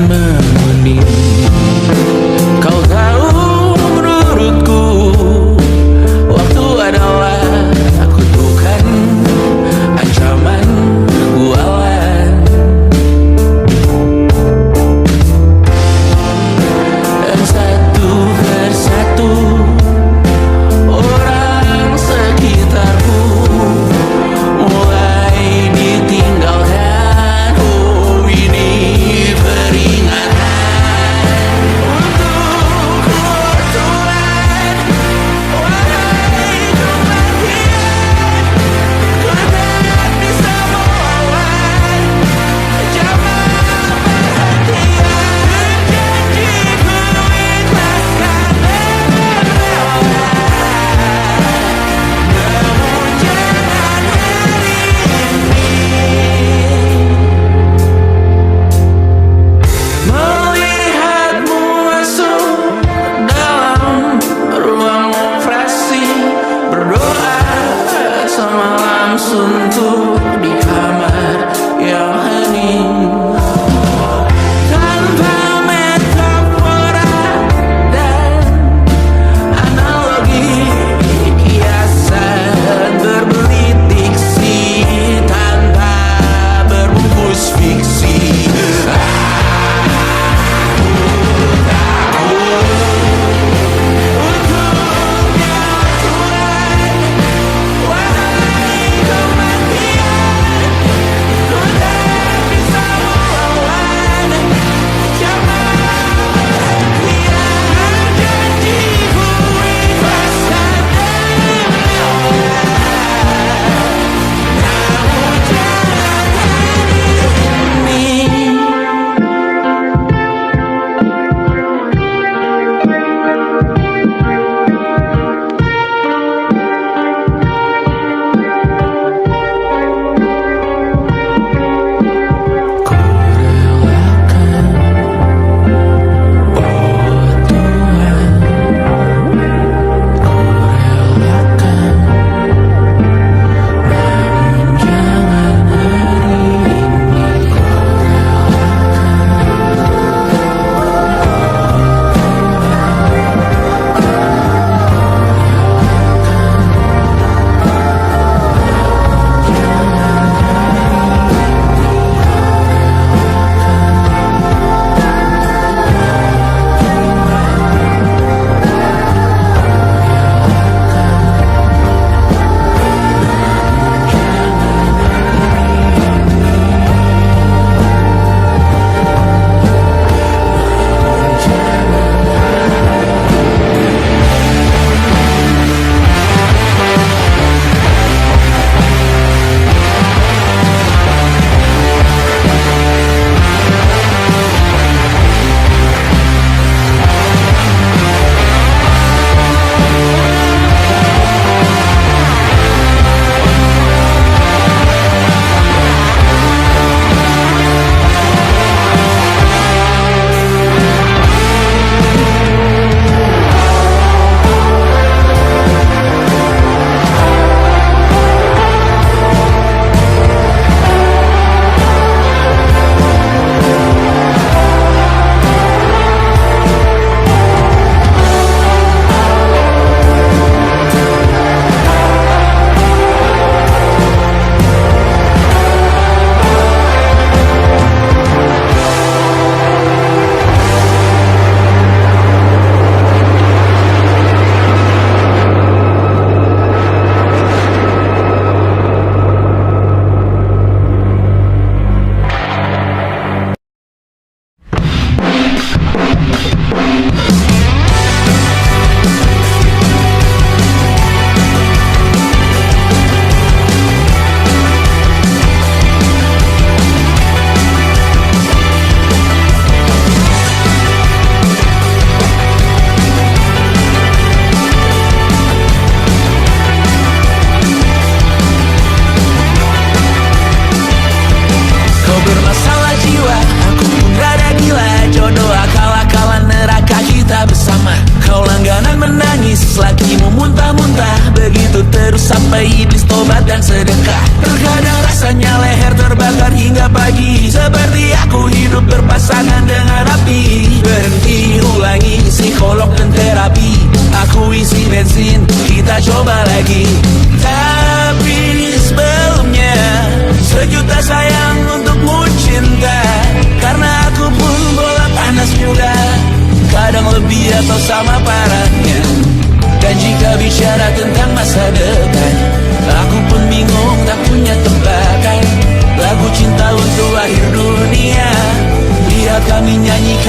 menguning. Kau tahu menurutku waktu adalah kutukan, ancaman bualan. Dan satu persatu orang sekitarku mulai ditinggalkan. Oh, ini peringatan.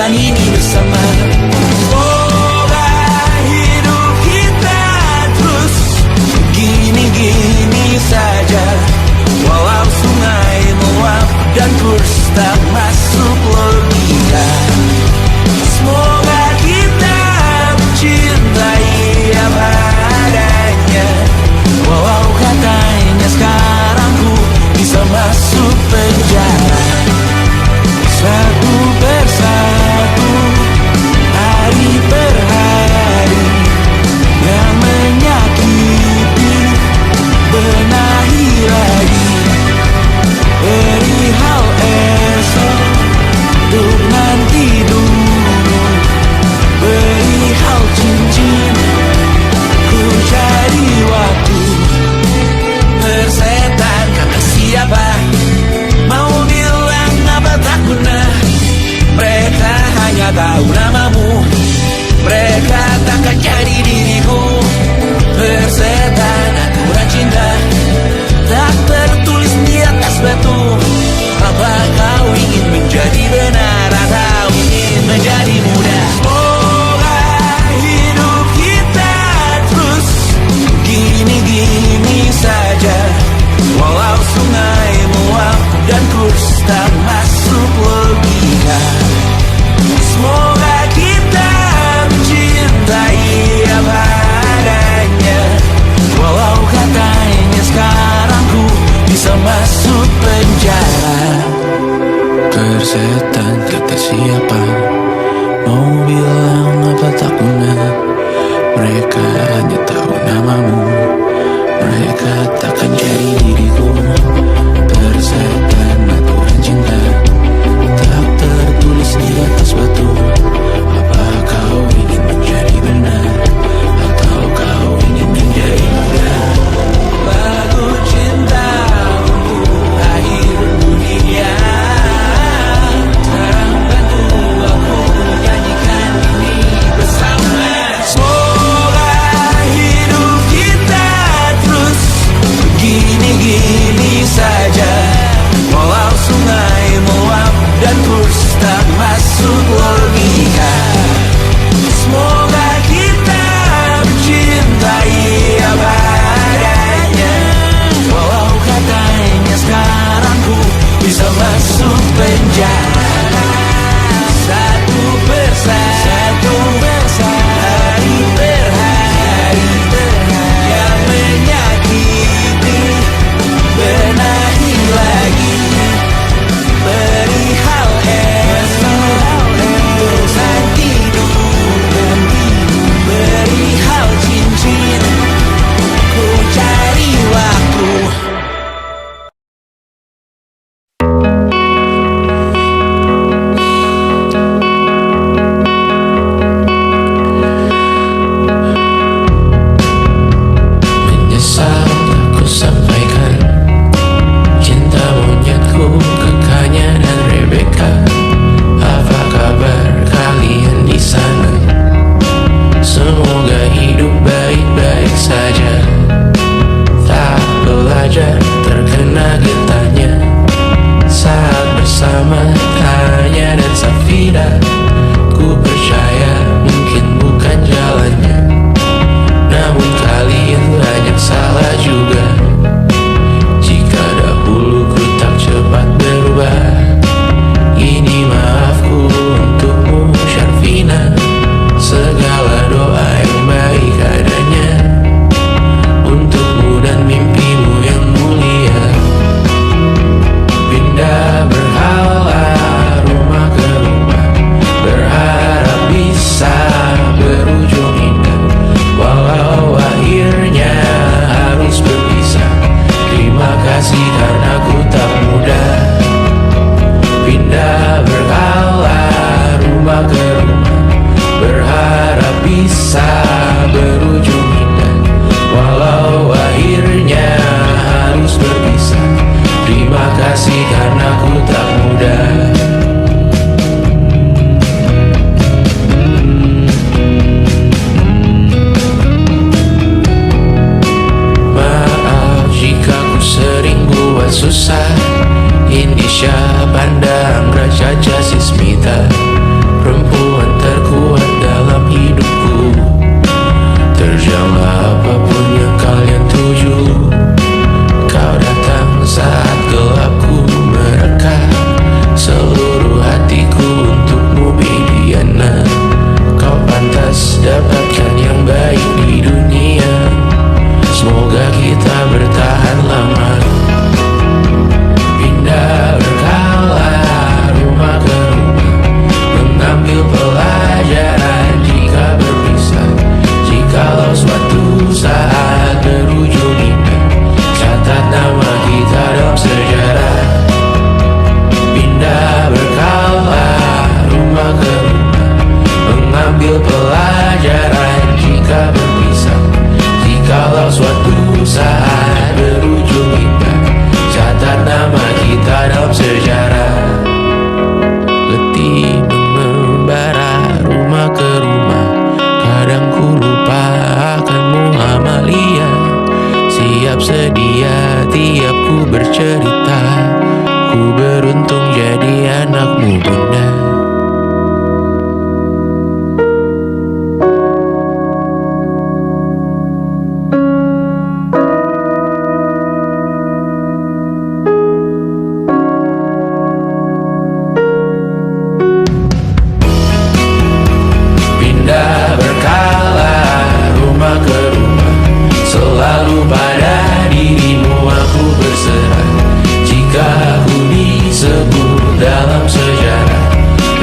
lanjutkan ini bersama. Semoga hidup kita terus gini-gini saja, walau sungai meluap dan kurs tak masuk logika. Semoga kita mencintai apa adanya, walau katanya sekarang ku bisa masuk penjara. Satu persatu, hari per hari yang menyakiti, benahi lagi, perihal esok untuk nanti dulu, perihal cincin ku cari waktu. Persetan kata siapa, mau bilang apa tak guna. Mereka hanya tahu namamu, mereka takkan jadi diriku. Persetan aturan cinta tak tertulis di atas batu. Apa kau ingin menjadi benar atau ingin menjadi muda? Semoga hidup kita terus gini-gini saja, walau sungai meluap dan kurs tak masuk logika. Semoga kita mencintai apa adanya, walau katanya sekarang ku bisa masuk penjara. Persetan kata siapa, mau bilang apa tak guna. Mereka hanya tahu namamu, mereka takkan jadi diriku. Persetan aturan cinta tak tertulis di atas batu. Apa kau ingin menjadi benar atau kau ingin menjadi muda? Lagu cinta untuk akhir dunia, sekarang bantu aku nyanyikan ini bersama. Semoga hidup kita terus begini-gini saja, walau sungai meluap dan kurs tak masuk logika. Semoga kita mencintai apa adanya, walau katanya sekarang ku bisa masuk penjara. Satu persatu, hari per hari yang menyakiti, benahi lagi, perihal esok untuk nanti dulu, perihal cincin ku cari waktu. Menyesal aku sampaikan cinta monyetku ke Kanya dan Rebecca. Apa kabar kalian di sana? Semoga hidup baik-baik saja. Tak belajar terkena getahnya saat bersama Tanya dan Safira. Ku percaya mungkin bukan jalannya, namun kalian banyak salah juga. Jika dahulu ku tak cepat berubah, ini maafku untukmu Syarfina. Segala doa yang baik adanya untukmu dan mimpimu yang mulia. Pindah berhala rumah ke rumah, berharap bisa berujung indah, walau akhirnya harus berpisah. Terima kasih karena ku tak muda. Pindah berhala rumah ke rumah, berharap bisa berujung indah, walau akhirnya harus berpisah. Terima kasih karena ku tak muda. Maaf jika ku sering buat susah. Indonesia pandang Raja Jasismita, Selalu pada dirimu aku berserah. Jika aku disebut dalam sejarah,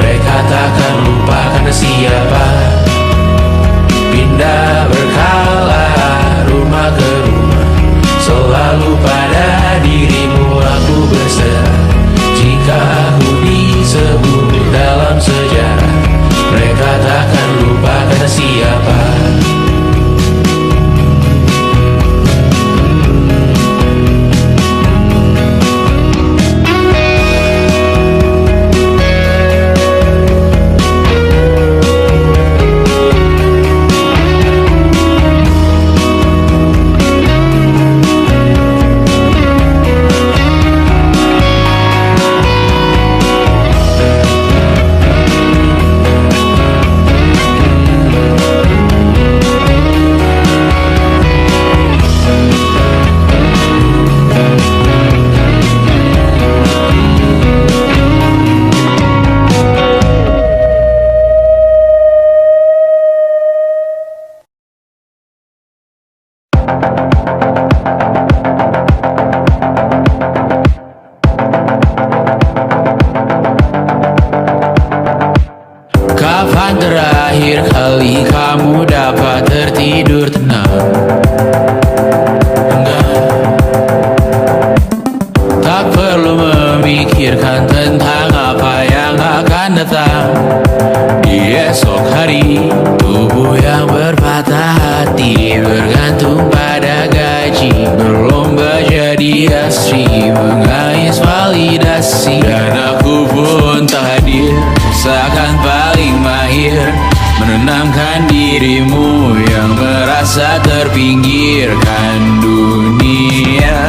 mereka takkan lupa karena siapa. Pindah berkala rumah ke rumah, selalu pada dirimu aku berserah. Jika aku disebut dalam sejarah, mereka takkan lupa karena siapa. Kapan terakhir kali kamu dapat tertidur tenang? Enggak. Tak perlu memikirkan tentang apa yang akan datang di esok hari. Tubuh yang berpatah hati bergantung pada gaji, berlomba jadi asri, mengais validasi. Dan aku pun tak hadir, seakan paling mahir menenangkan dirimu yang merasa terpinggirkan. Dunia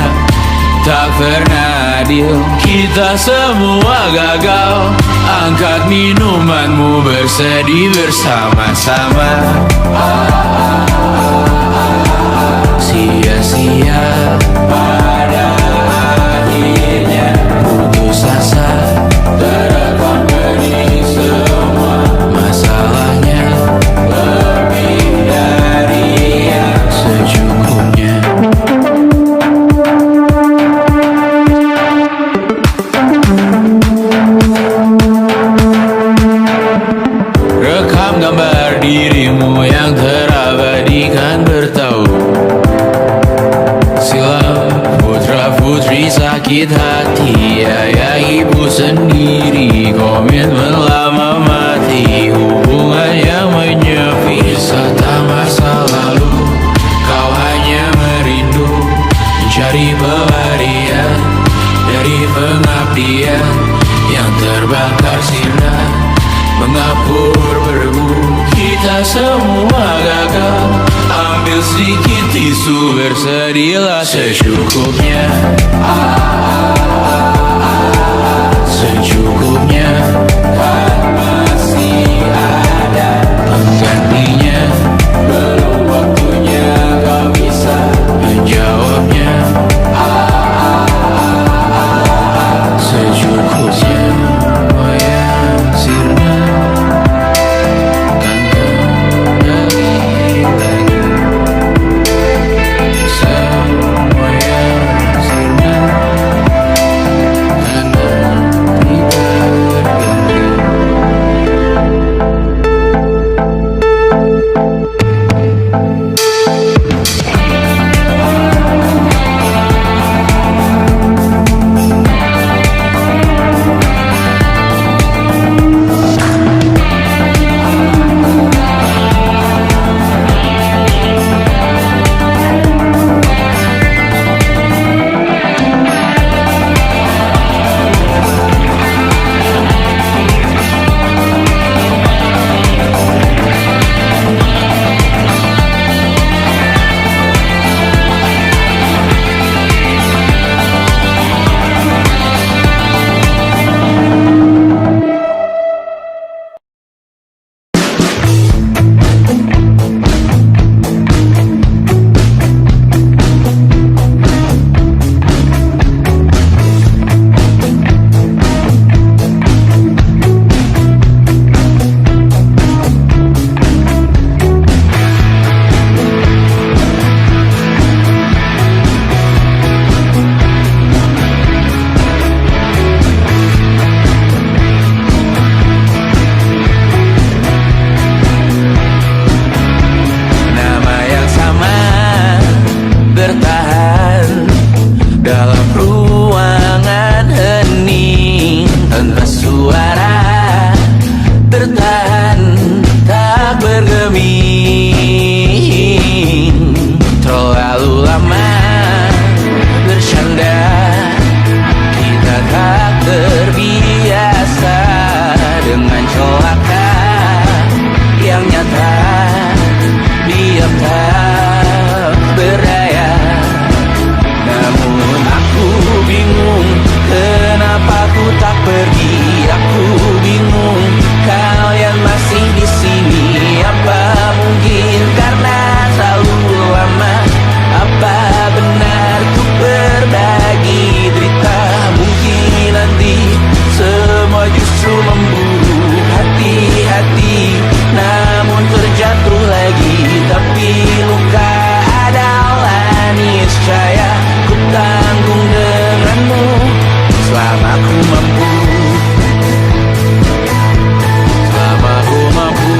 tak pernah adil, kita semua gagal. Angkat minumanmu, bersedih bersama-sama. Sia-sia pada akhirnya putus asa, terekam benih semua. Masalahnya lebih dari yang secukupnya. Rekam gambar dirimu yang terabadikan bertahun silam. Putra-putri sakit hati, ayah ibu sendiri, komitmen lama mati, hubungan yang menyepi. Wisata masa lalu, kau hanya merindu, mencari pelarian dari pengabdian yang terbakar sinar, mengapur berbu. Kita semua gagal, ambil sedikit tisu, bersedihlah secukupnya. Secukupnya, kan masih ada penggantinya. Belum waktunya kau bisa menjawabnya. Secukupnya, oh ya sirna. Semua yang sirna, karena tidak suara, bertahan tak bergeming. Terlalu lama bersanda, kita tak terbiasa dengan celaka yang nyata. Diam tak berdaya, namun aku bingung kenapa ku tak pergi. Aku bingung kalian masih di sini. Apa mungkin karena terlalu lama? Apa benar ku berbagi derita? Mungkin nanti semua justru memburu hati-hati, namun terjatuh lagi. Tapi luka adalah niscaya ku tanggung denganmu selama ku mampu. Selama ku mampu.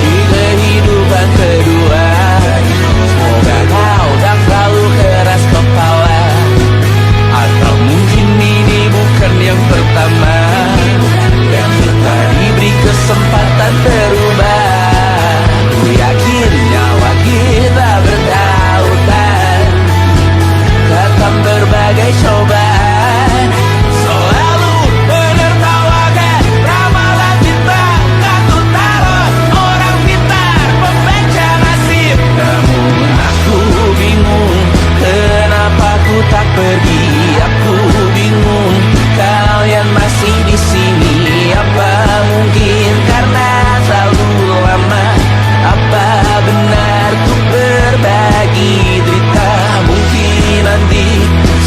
Di kehidupan kedua, semoga kau tak terlalu keras kepala. Atau mungkin ini bukan yang pertama yang kita diberi kesempatan berubah. Ku yakin nyawa kita bertautan, datang berbagai cobaan. Selalu menertawakan ramalan cinta, kartu tarot orang pintar pembaca nasib. Namun aku bingung kenapa ku tak pergi. Aku bingung kalian masih di sini. Apa mungkin karena terlalu lama? Apa benar ku berbagi derita? Mungkin nanti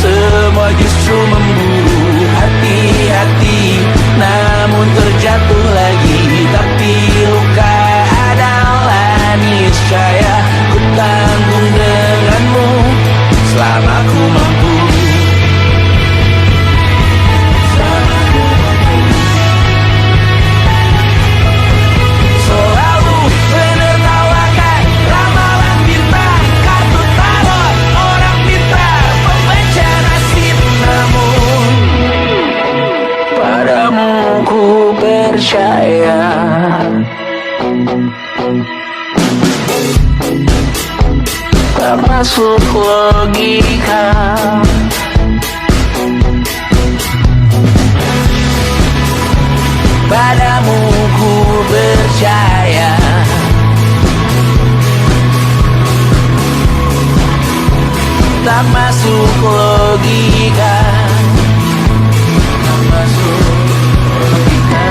semua justru memburu hati-hati, namun terjatuh lagi. Tapi luka adalah niscaya ku tanggung denganmu selama ku mampu. Selalu menertawakan ramalan bintang, kartu tarot orang pintar pembaca nasib. Namun padamu ku percaya. Tak masuk logika. Padamu ku percaya. Tak masuk logika. Tak masuk logika.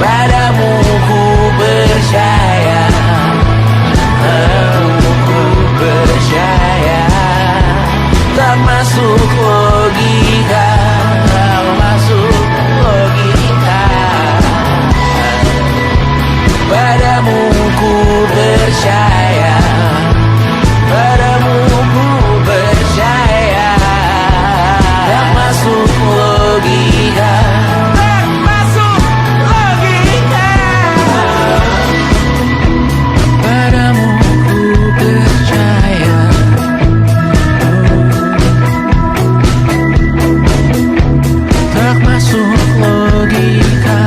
Padamu ku percaya. Padamu ku percaya. Tak masuk logika. Tak masuk logika. Padamu ku percaya. Padamu ku percaya. Tak masuk logika. Tak masuk logika. Padamu ku percaya. Tak masuk logika.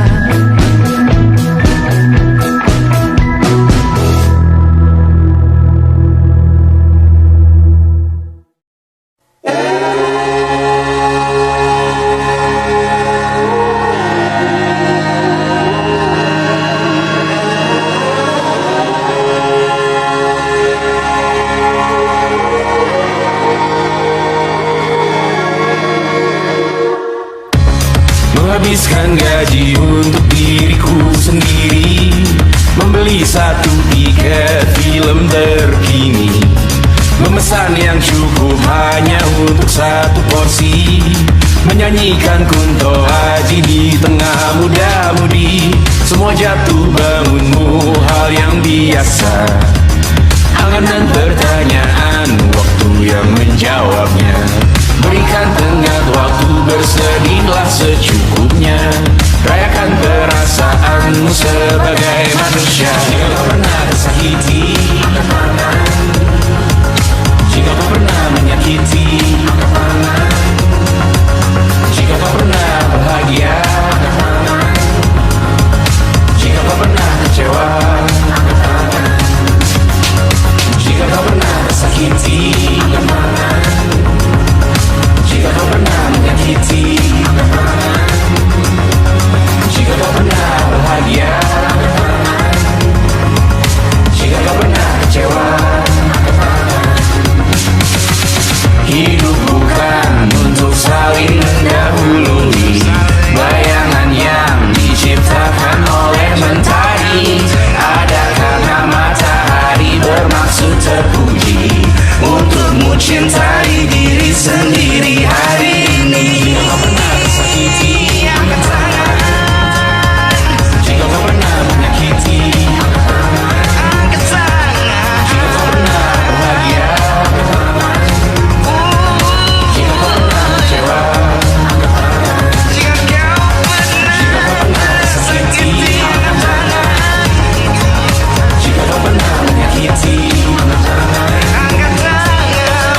Menghabiskan gaji untuk diriku sendiri, membeli satu tiket film terkini, memesan yang cukup hanya untuk satu porsi, menyanyikan kunto haji di tengah muda-mudi. Semua jatuh bangunmu hal yang biasa, angan dan pertanyaan, waktu yang menjawabnya. Berikan tengah waktu, bersedihlah secukupnya. Rayakan perasaanmu sebagai manusia. Jika kau pernah tersakiti, jika kau pernah menyakiti, jika kau pernah bahagia, jika kau pernah kecewa, jika kau pernah tersakiti, jika kau pernah menyakiti, jika kau pernah bahagia, jika kau pernah kecewa. Hidup bukan untuk saling mendahului bayangan yang diciptakan oleh mentari. Ada karena matahari bermaksud terpuji untukmu cintai diri sendiri hari ini. Jika kau pernah tersakiti, angkat tangan. Jika kau pernah menyakiti, angkat tangan. Jika kau pernah bahagia, jika kau pernah kecewa, jika kau pernah tersakiti, angkat tangan. Jika kau pernah menyakiti, angkat tangan.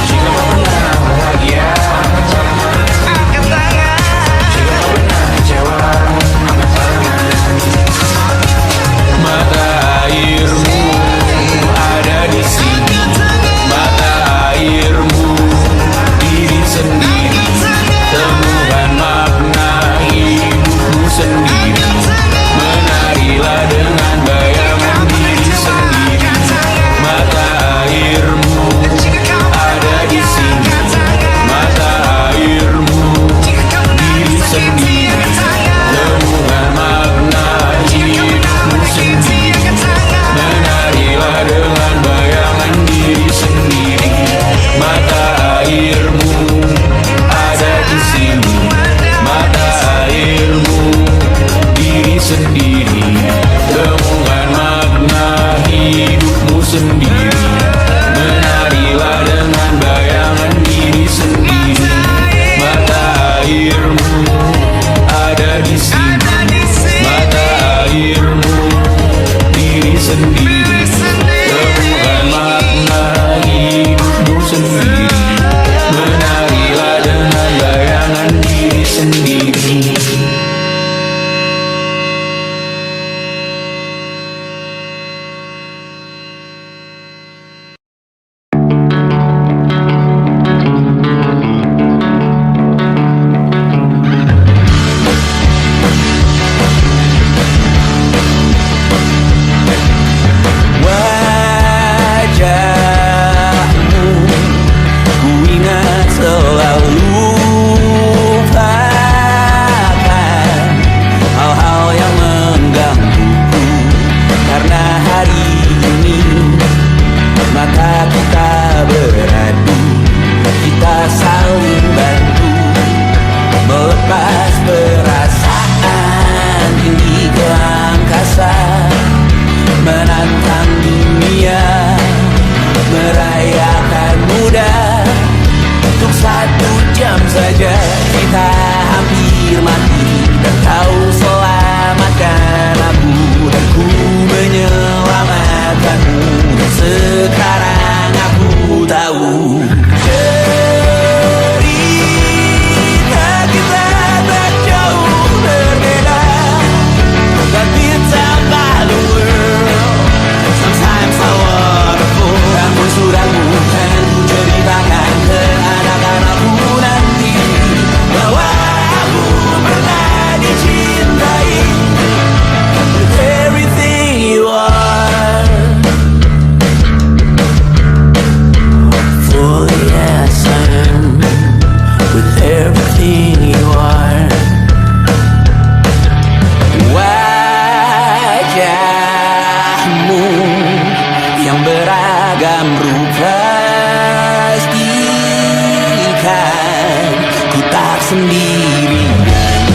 Jika kau pernah bahagia, angkat tangan. Jika kau pernah kecewa, angkat tangan. Mata airmu ada di sini, mata airmu diri sendiri, temukan makna hidupmu sendiri. Menarilah dengan bayangan diri sendiri. Mata airmu ada di sini, mata airmu diri sendiri, temukan makna hidupmu sendiri. Menarilah dengan bayangan diri sendiri. Mata airmu ada di sini, mata airmu diri sendiri, temukan makna hidupmu sendiri. Menarilah dengan bayangan diri sendiri. Mata airmu ada di sini, mata airmu diri sendiri, temukan makna hidupmu sendiri. Menarilah dengan bayangan diri sendiri. Wajahmu ku ingat selalu, lupakan hal-hal yang menggangguku. Karena hari ini mata kita beradu, kita saling bantu melepas perasaan tinggi ke angkasa, menantang dunia, merayakan muda. Untuk 1 jam saja kita hampir mati, dan kau selamatkan aku, dan ku menyelamatkanmu. Dan sekarang aku tahu cerita kita tak jauh berbeda, but it's a battle world. Sometimes I wonderful. Namun sudah bukan ku ceritakan ke anak-anak nanti bahwa aku pernah dicintai with everything you are. Fully yes I am, with everything you are. Wajahmu yang beragam rupa pastikan ku tak sendirian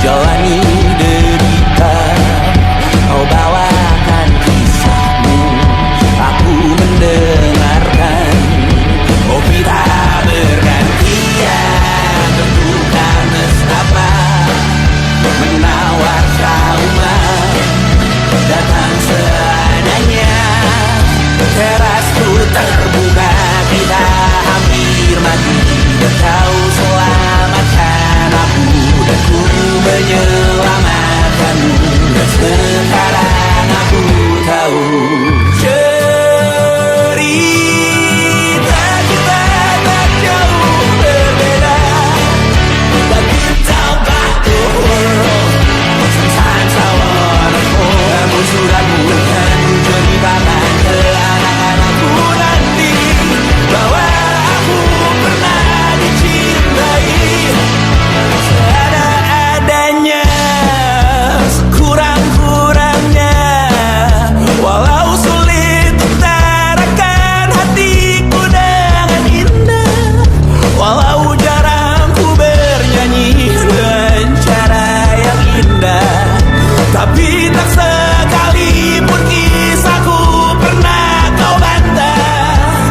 jalani derita. Kau bawakan kisahmu, aku mendengarkan. Oh kita bergantian, tentukan nestapa menang. bunga kita hampir mati, dan kau selamatkan aku, dan ku menyelamatkanmu, dan sekarang aku tahu cerita kita tak jauh berbeda. But you don't buy the world. Sometimes I wanna fall. Namun sudah bukan ku ceritakan ke anak-anakku nanti bahwa aku pernah dicintai seada-adanya, sekurang-kurangnya. Walau sulit utarakan hatiku dengan indah, walau jarang ku bernyanyi dengan cara yang indah, tapi tak sekalipun kisahku pernah kau bantah.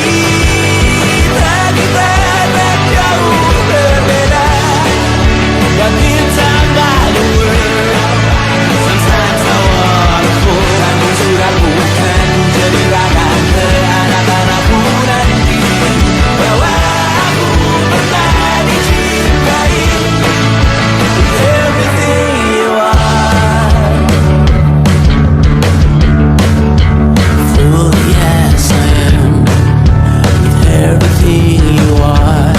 Cerita kita tak jauh berbeda, but kita by the world. Sometimes I wanna fall. Namun sudah bukan ku ceritakan ke anak-anakku nanti bahwa aku pernah dicintai. Everything you are, fully yes I am. Everything you are.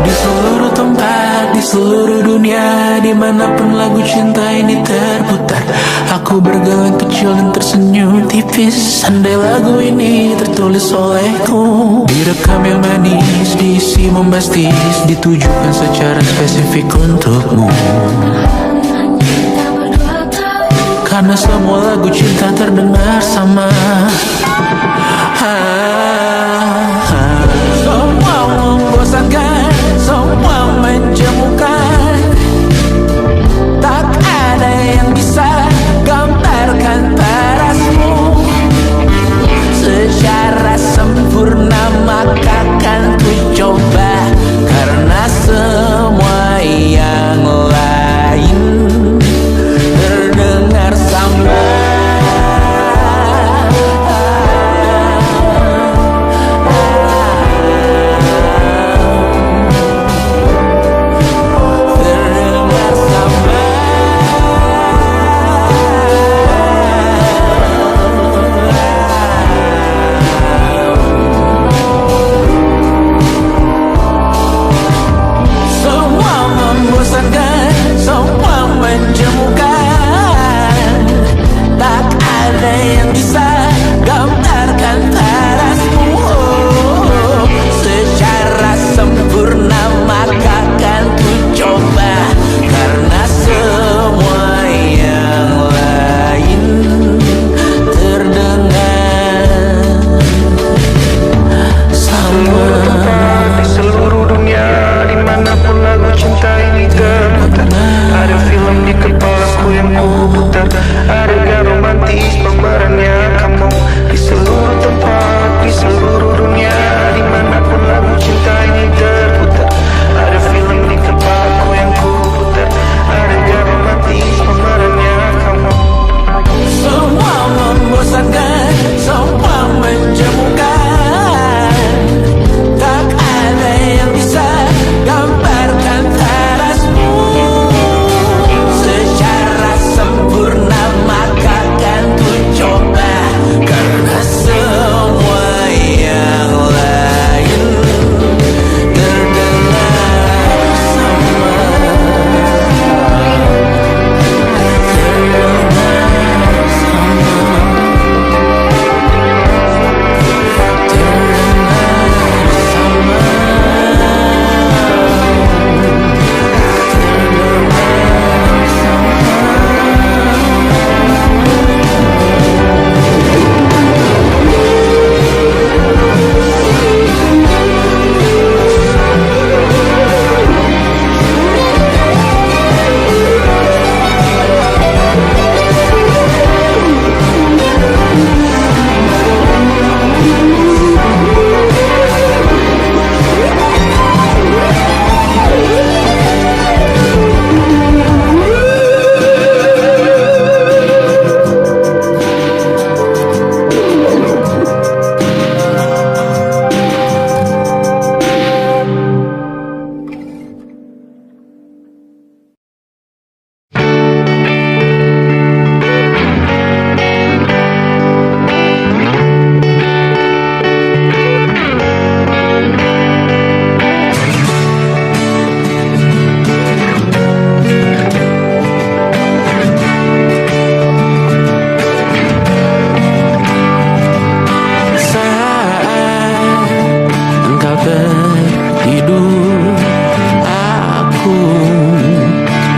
Di seluruh tempat, di seluruh dunia, dimanapun lagu cinta ini terputar, aku bergawan kecil dan tersenyum tipis. Andai lagu ini tertulis olehku, direkam yang manis, diisi bombastis, ditujukan secara spesifik untukmu. Karena semua lagu cinta terdengar sama. Semua membosankan, semua menjemukan, tak ada yang bisa gambarkan parasmu secara sempurna. Maka kan ku coba, karena semua yang lain terdengar sama.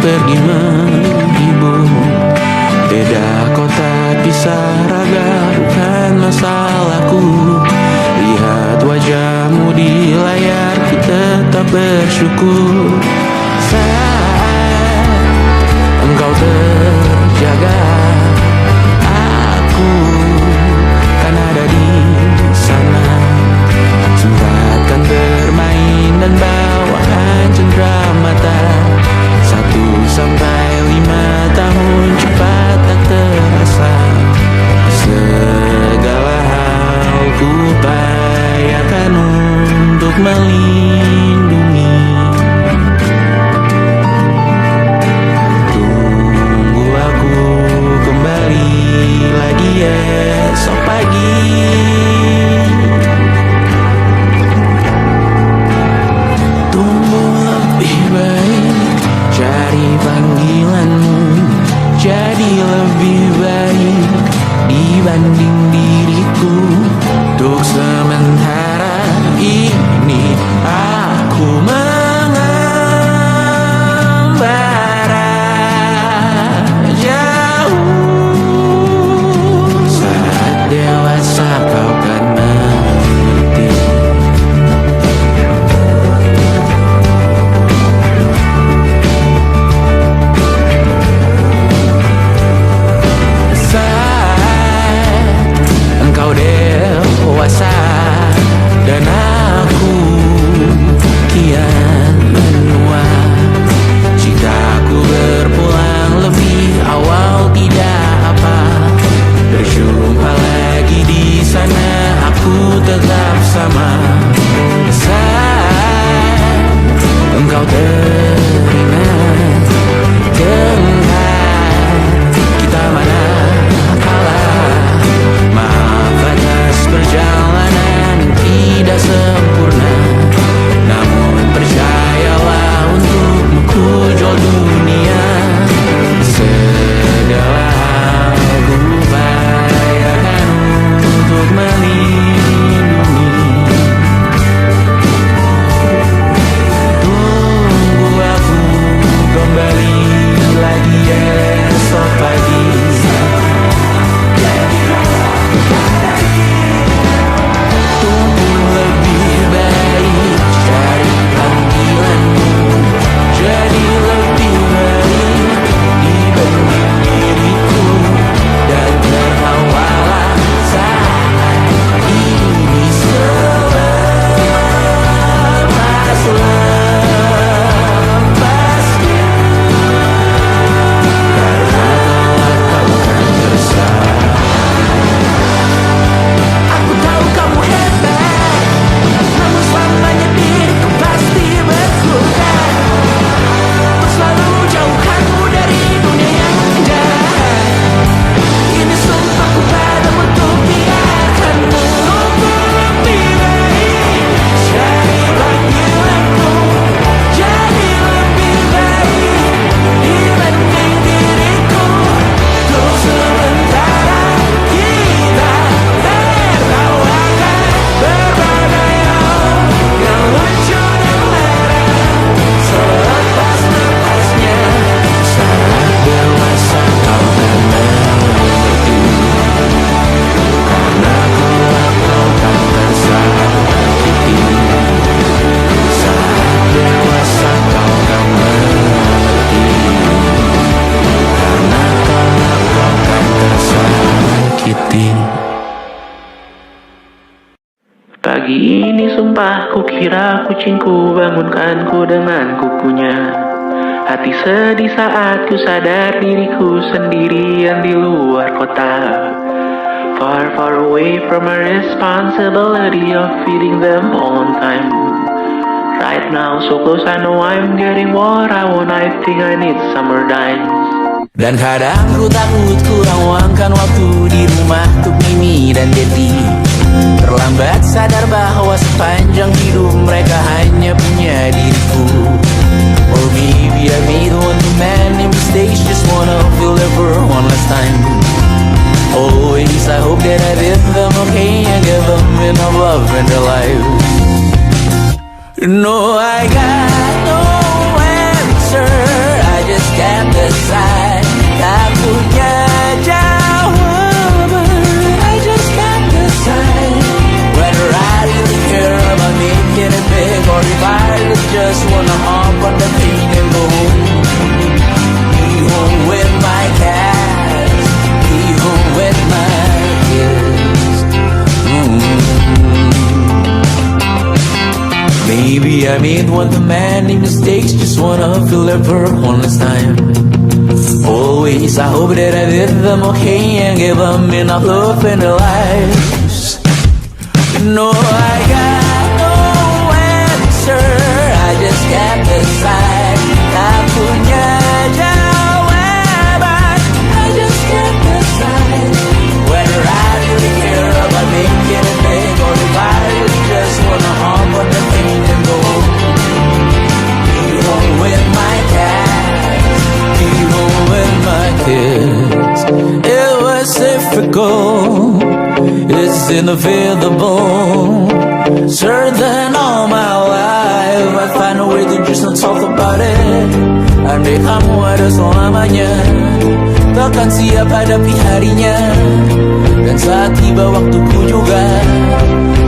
pergi menghibur. Beda kota pisah raga bukan masalahku. Lihat wajahmu di layar, ku tetap bersyukur. Saat engkau terjaga, aku kan ada di sana. Sempatkan bermain dan bawaan cenderamata. 1-5 tahun cepat tak terasa. Segala hal ku upayakan untuk melindungi. Tunggu aku kembali lagi esok pagi. Tumbuh lebih baik, cari panggilanmu. Jadi lebih baik dibanding diriku. Untuk sementara ini aku mengembara jauh. Saat dewasa kau kan mengerti. Engkau dewasa dan aku kian menua. Jika aku berpulang lebih awal tidak apa. Berjumpa lagi di sana, aku tetap sama. Saat engkau teringat tengah kita mana kalah. Maaf atas perjalanan tidak sempurna, namun percayalah untukmu ku jual dunia. Segala hal ku upayakan untuk melindungi. Tunggu aku kembali lagi esok pagi. Tumbuh lebih baik, cari panggilanmu. Jadi lebih baik dibanding diriku. Dan tertawalah saat ini selepas-lepasnya. Karena kelak kau kan bersama. Aku tahu kamu hebat, namun selamanya diriku pasti berkurang. Untuk selalu jauhkanmu dari dunia yang jahat. Ini sumpahku padamu untuk biarkanmu. Tumbuh lebih baik, cari panggilanmu. Jadi lebih baik dibanding diriku. Untuk sementara kita tertawakan berbagai hal yang lucu dan merah. Selepas-lepasnya saat dewasa kau kan mengerti. Karena kelak kau kan tersakiti. Saat dewasa kau kan mengerti. Karena kelak kau kan tersakiti. Pagi ini sumpah ku kira kucingku bangunkanku dengan kukunya. Hati sedih saat ku sadar diriku sendirian di luar kota. Far, far away from my responsibility of feeding them on time. Right now so close, I know I'm getting what I want. I think I need summer dimes. Dan kadang ku takut kurang luangkan waktu di rumah untuk Mimi dan Dedi. Terlambat sadar bahwa sepanjang hidup mereka hanya punya diriku. Or maybe I made one too many mistakes, just wanna feel ever one last time. Always I hope that I did them okay and give them enough love in their lives. No, I got no answer, I just got made one too many mistakes, just wanna feel ever one last time. Always, I hope that I did them okay and gave them enough love in their lives. No, I got no answer, I just can't decide. Tak punya jawaban, I just can't decide whether I really care about making it big or if I really just wanna hop on the plane and go be home with my cats, be home with my kids. It was difficult, it's inevitable. Certain all my life I find a way to just not talk about it. Andai kamu ada selamanya, takkan siap hadapi harinya. Dan saat tiba waktuku juga,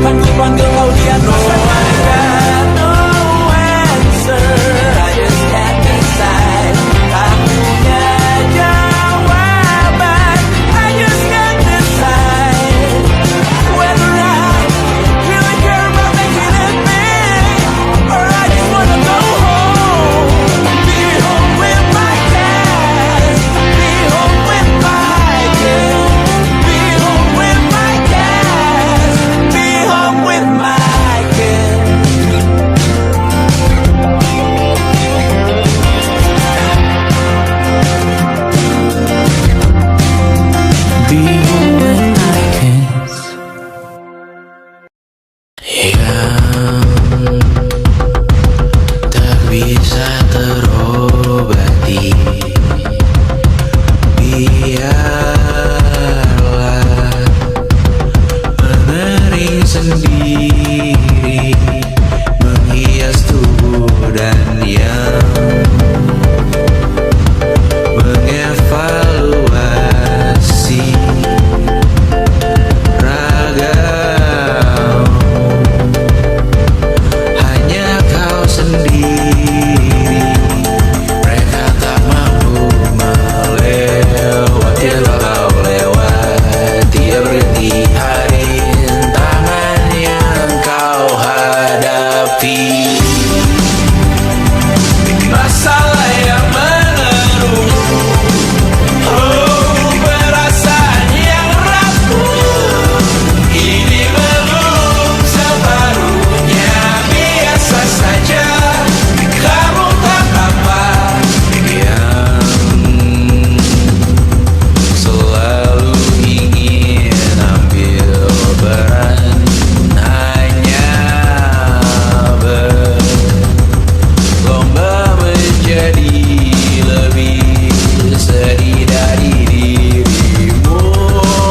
kan ku panggil kau di atas sana. No answer, I just can't decide. Tak punya jawaban, I just can't decide whether I really care about making it big or I just wanna go home, be home with my cats, be home with my kids, be home with my cats, be home with my kids. Be home with my kids. Yang tak bisa terobati, biarlah mengering sendiri, menghias tubuh dan yang mengevaluasi ragam. Hanya kau sendiri, mereka tak mampu melewati yang kau lewati. Berhenti hari tangan yang kau hadapi. Masalah yang meneru, oh perasaan yang rapuh, ini belum separuhnya. Biasa saja, kamu tak apa yang selalu ingin ambil peran, hanya berlomba menjadi lebih sedih dari dirimu.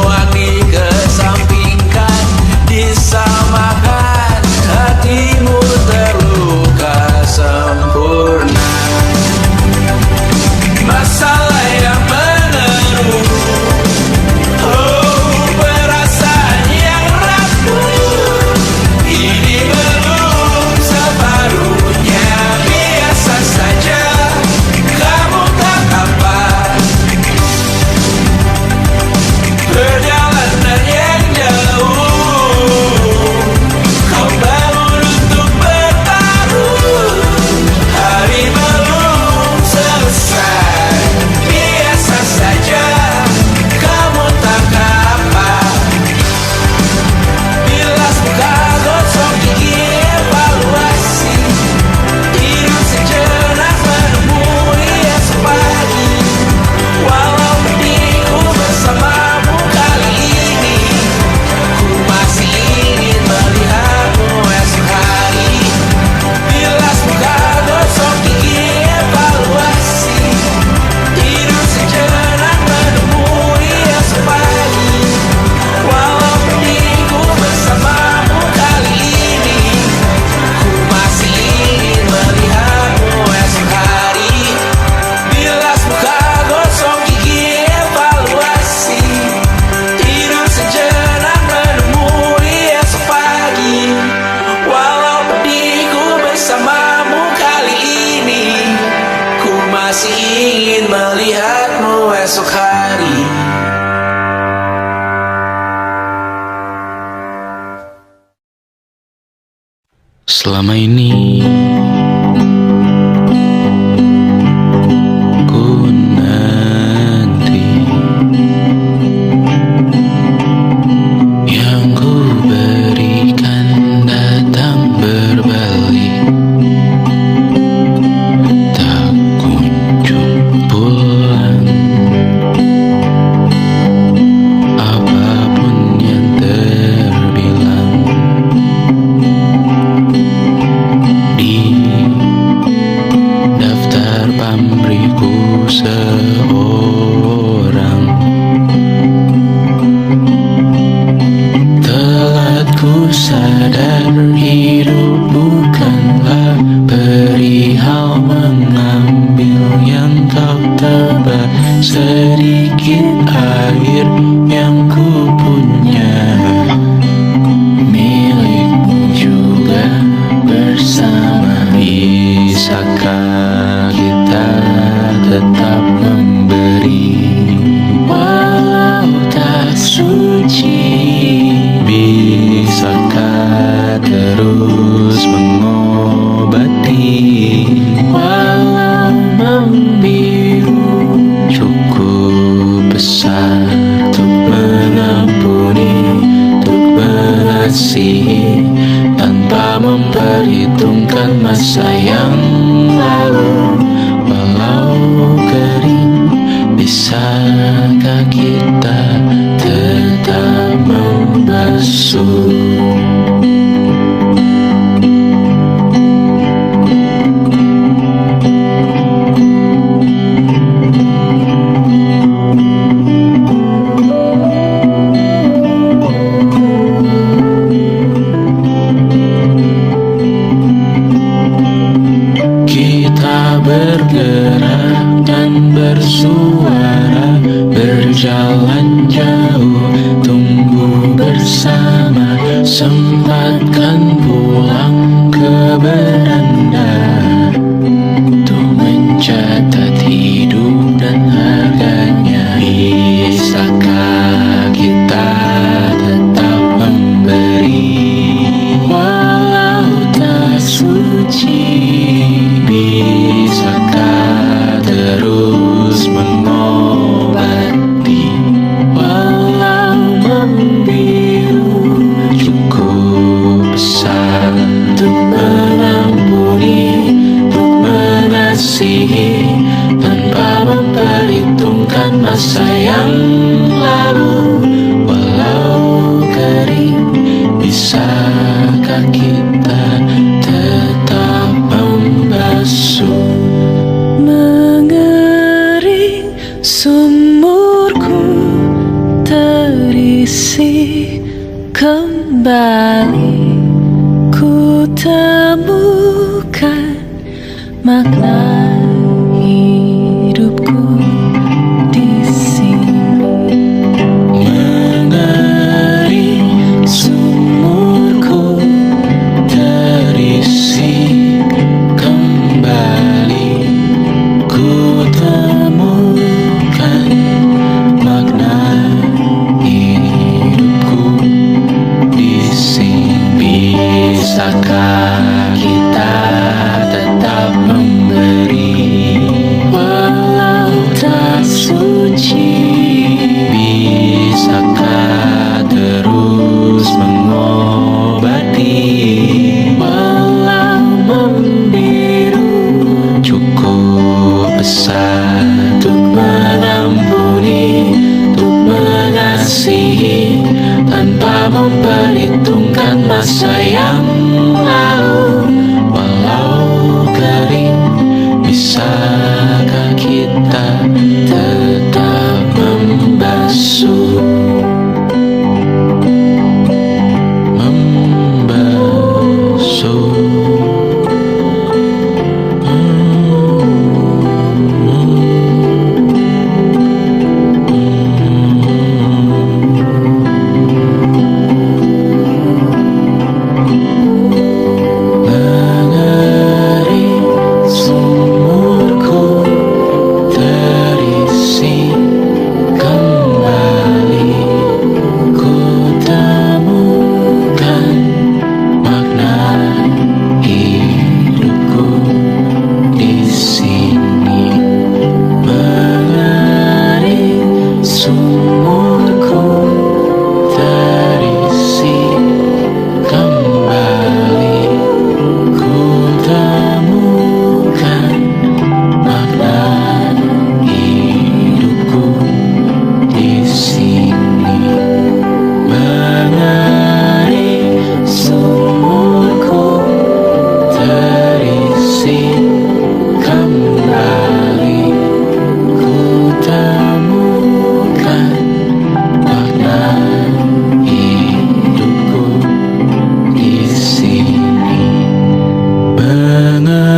Hati kesampingkan, disamakan, hatimu terluka sempurna. Masalah yang meneru, oh perasaan yang rapuh, ini belum separuhnya. Biasa saja, kamu tak apa. Perjalanan yang jauh, kau bangun untuk bertaruh. Hari belum selesai, biasa saja, kamu tak apa. Bilas muka, gosok gigi, evaluasi. Tidur sejenak, menemui esok pagi. Walau pedihku bersamamu kali ini, ku masih ingin melihatmu esok hari. Bilas muka, gosok gigi, evaluasi. Tidur sejenak, menemui esok pagi. Walau pedihku bersamamu kali ini, ku masih ingin melihatmu esok hari. Bilas muka, gosok gigi, evaluasi. Tidur sejenak, menemui esok pagi. Walau pedihku bersamamu kali ini, ku masih ingin melihatmu esok hari. Selama ini ku nanti yang ku berikan datang berbalik, tak kunjung pulang. Apapun yang terbilang di daftar pamrihku seorang, telah ku sadar hidup bukanlah perihal mengambil yang kau tebak. Sedikit air yang ku punya milikmu juga bersama. Bisakah kita tetap memberi walau tak suci? Bisakah terus mengobati walau membiru? Cukup besar untuk mengampuni, untuk mengasihi tanpa memperhitungkan masa yang lalu. Walau kering, bisakah kita tetap membasuh? Kita bergerak dan bersuara, berjalan jauh, tumbuh bersama. Sempatkan pulang ke beranda untuk mencatat hidup dan harganya. Bisakah kita tetap memberi walau tak suci? Bisakah terus mengobati walau membiru? Cukup besar untuk mengampuni, untuk mengasihi tanpa memperhitungkan masa yang lalu. Walau kering, bisakah kita tetap membasuh? Mengering sumurku terisi kembali, ku temukan makna hidupku di sini. Mengering sumurku terisi kembali, ku temukan makna hidupku di sini. Bisakah kita tetap memberi walau tak suci? Bisakah terus mengobati walau membiru? Cukup besar untuk mengampuni, untuk mengasihi tanpa memperhitungkan masa yang lalu. Walau kering, bisakah kita tetap membasuh? Membasuh. sumurku terisi kembali. Ku temukan makna hidupku di sini. Menari sumurku terisi kembali. Ku temukan makna hidupku di sini. Mengering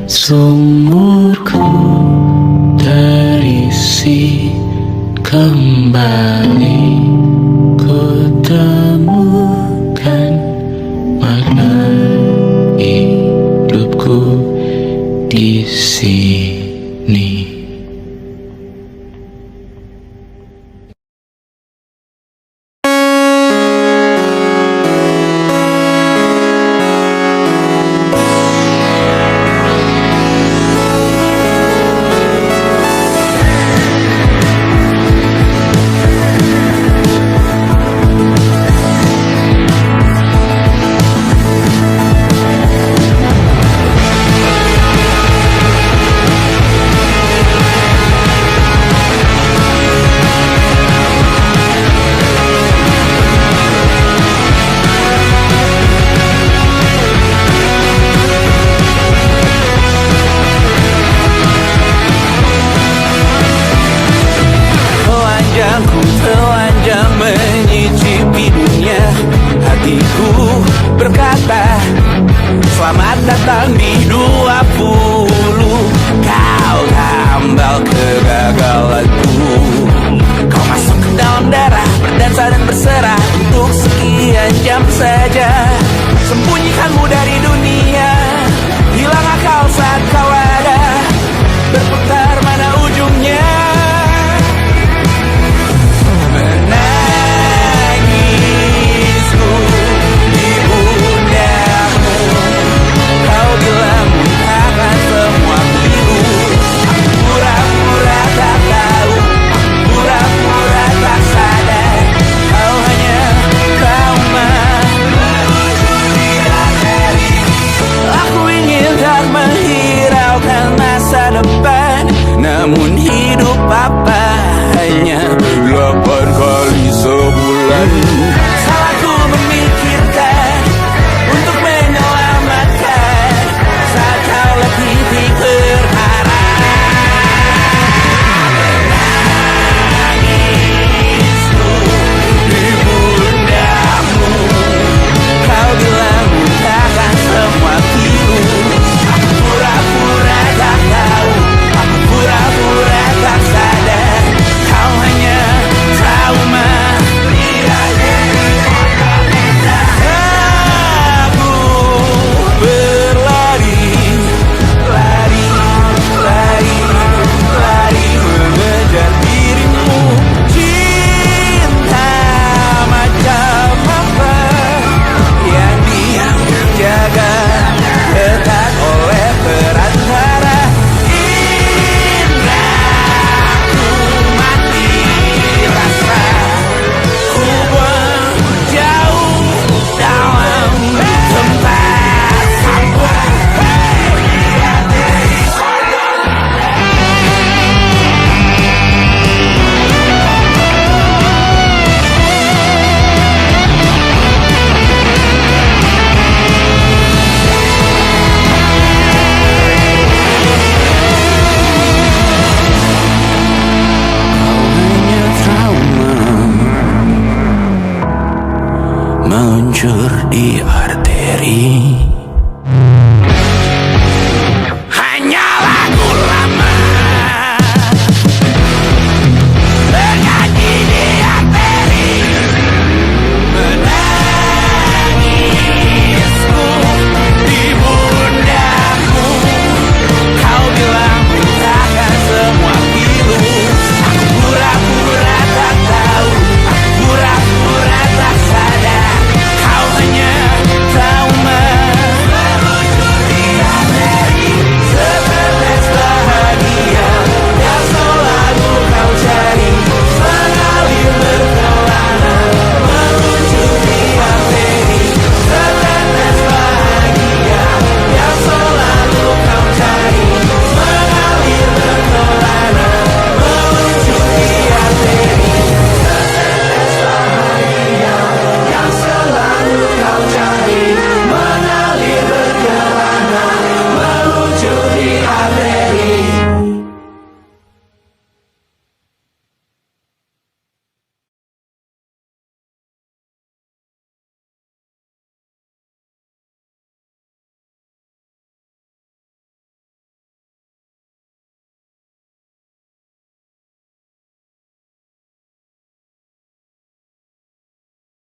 sumurku terisi kembali. Ku temukan makna hidupku di sini. Telanjang menyicipi dunia, hatiku berkata selamat datang di 20. Kau tambal kegagalanku, kau masuk ke dalam darah, berdansa dan berserah untuk sekian jam saja. Sembunyikanmu dari dunia, hilang akal saat kau ada, berputar mana ujungnya. Namun hidup apa hanya 8 kali sebulan. Salahku memikirkan untuk menyelamatkan saat kau lebih berharap. Menangisku di pundamu, kau bilang bukakan semua pilu. Aku pura-pura tak tahu, pura-pura tak sadar, kau hanya trauma. Aku berlari, lari, lari, lari mengejar dirimu. Cinta macam apa yang dijaga ketat oleh perantara? Meluncur di arteri.